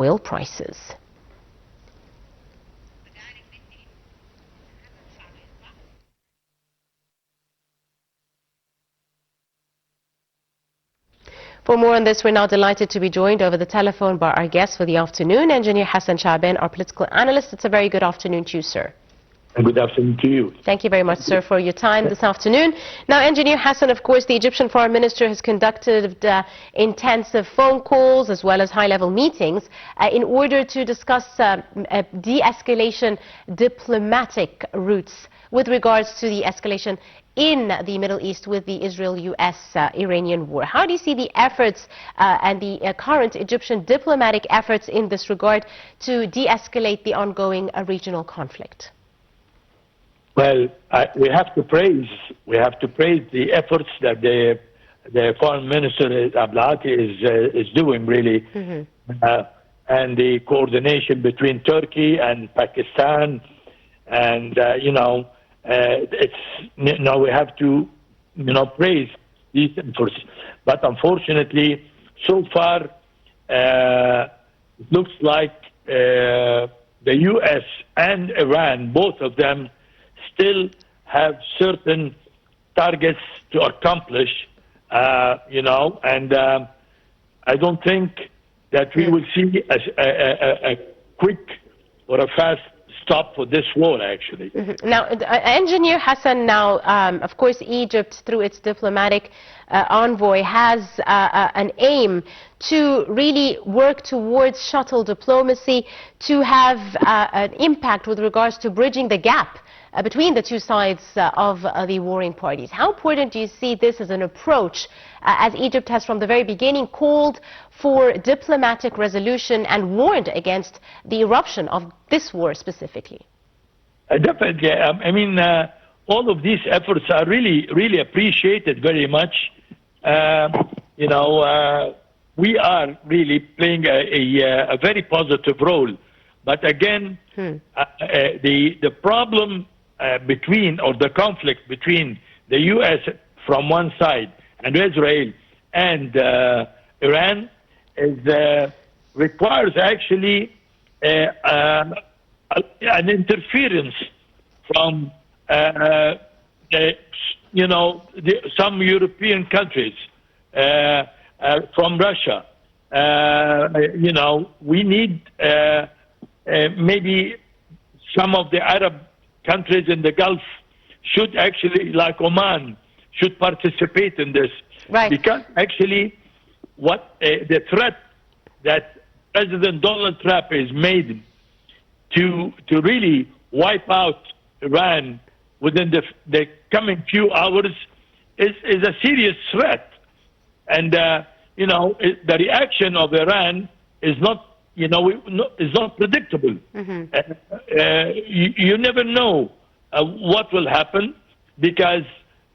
oil prices. For more on this, we're now delighted to be joined over the telephone by our guest for the afternoon, Engineer Hassan Shabaan, our political analyst. It's a very good afternoon to you, sir. Good afternoon to you. Thank you very much, sir, for your time this afternoon. Now, Engineer Hassan, of course, the Egyptian Foreign Minister has conducted intensive phone calls as well as high-level meetings in order to discuss de-escalation diplomatic routes with regards to the escalation in the Middle East with the Israel-US-Iranian war. How do you see the efforts and the current Egyptian diplomatic efforts in this regard to de-escalate the ongoing regional conflict? Well, we have to praise the efforts that the Foreign Minister Ablati is doing, really, and the coordination between Turkey and Pakistan, and we have to praise these efforts. But unfortunately, so far, it looks like the U.S. and Iran, both of them, still have certain targets to accomplish, and I don't think that we will see a quick or a fast stop for this war, actually. Now, Engineer Hassan, now, of course, Egypt, through its diplomatic envoy, has an aim to really work towards shuttle diplomacy, to have an impact with regards to bridging the gap between the two sides of the warring parties. How important do you see this as an approach, as Egypt has from the very beginning called for diplomatic resolution and warned against the eruption of this war specifically? Definitely. I mean, all of these efforts are really appreciated very much. We are really playing a very positive role. But again, the problem the conflict between the U.S. from one side and Israel and Iran requires actually an interference from some European countries, from Russia. We need maybe some of the Arab countries in the Gulf should actually, like Oman, should participate in this. Right. Because actually what the threat that President Donald Trump has made to really wipe out Iran within the coming few hours is a serious threat. And, the reaction of Iran is not is not predictable. You never know what will happen, because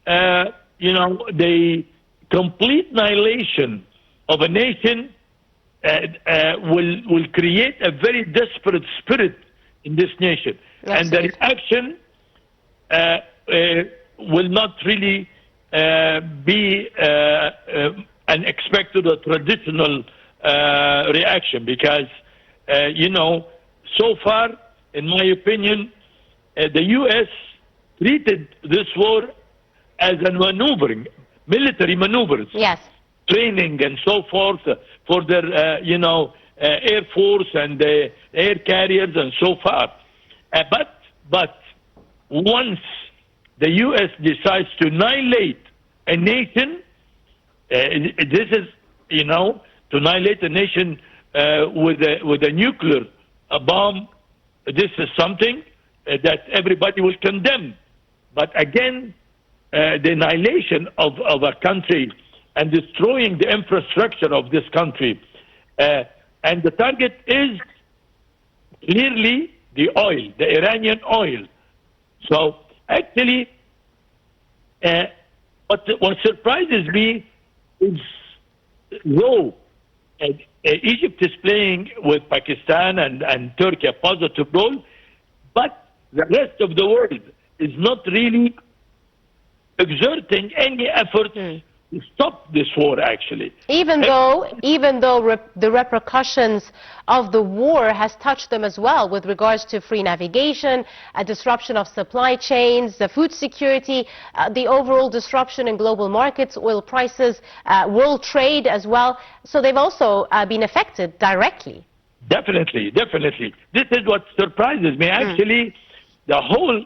the complete annihilation of a nation will create a very desperate spirit in this nation. And the reaction will not really be an expected or traditional reaction, because so far, in my opinion, the U.S. treated this war as a maneuvering, military maneuvers, training and so forth for their air force and air carriers and so forth. But once the U.S. decides to annihilate a nation, this is to annihilate a nation with a nuclear bomb. This is something that everybody will condemn. But again, the annihilation of a country and destroying the infrastructure of this country, and the target is clearly the oil, the Iranian oil. So actually, what surprises me is, though Egypt is playing with Pakistan and Turkey a positive role, but the rest of the world is not really exerting any effort stop this war, actually. Even though the repercussions of the war has touched them as well, with regards to free navigation, a disruption of supply chains, the food security, the overall disruption in global markets, oil prices, world trade as well. So they've also been affected directly. Definitely, definitely. This is what surprises me. Actually, the whole,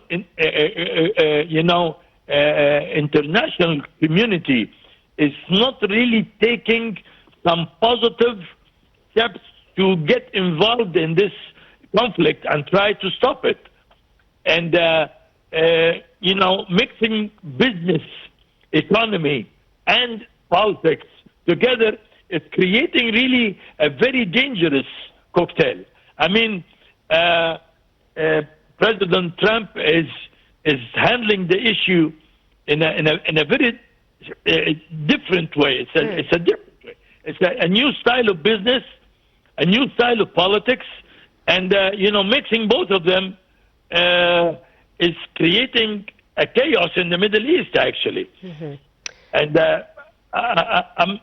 international community is not really taking some positive steps to get involved in this conflict and try to stop it. And, mixing business, economy, and politics together is creating really a very dangerous cocktail. I mean, President Trump is handling the issue in a very different way. It's a different way. It's a new style of business, a new style of politics, and mixing both of them is creating a chaos in the Middle East, actually. And I'm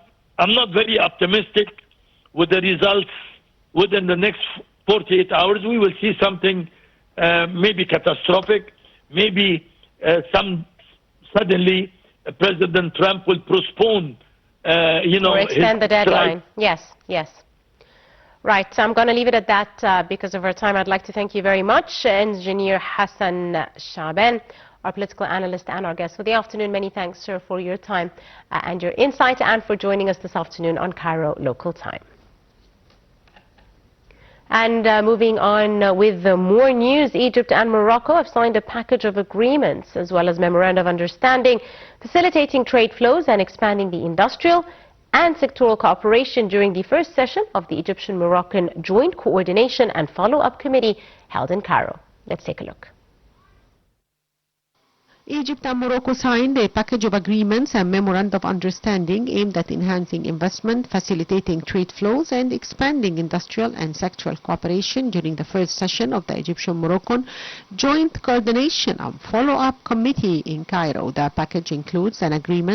not very optimistic with the results. Within the next 48 hours, we will see something maybe catastrophic. Maybe suddenly President Trump will postpone, or extend the deadline. Yes, yes. Right. I'm going to leave it at that because of our time. I'd like to thank you very much, Engineer Hassan Shabaan, our political analyst and our guest for the afternoon. Many thanks, sir, for your time and your insight, and for joining us this afternoon on Cairo local time. And moving on with more news, Egypt and Morocco have signed a package of agreements as well as memoranda of understanding facilitating trade flows and expanding the industrial and sectoral cooperation during the first session of the Egyptian-Moroccan Joint Coordination and Follow-up Committee held in Cairo. Let's take a look. Egypt and Morocco signed a package of agreements and memoranda of understanding aimed at enhancing investment, facilitating trade flows and expanding industrial and sectoral cooperation during the first session of the Egyptian-Moroccan Joint Coordination and Follow-up Committee in Cairo. The package includes an agreement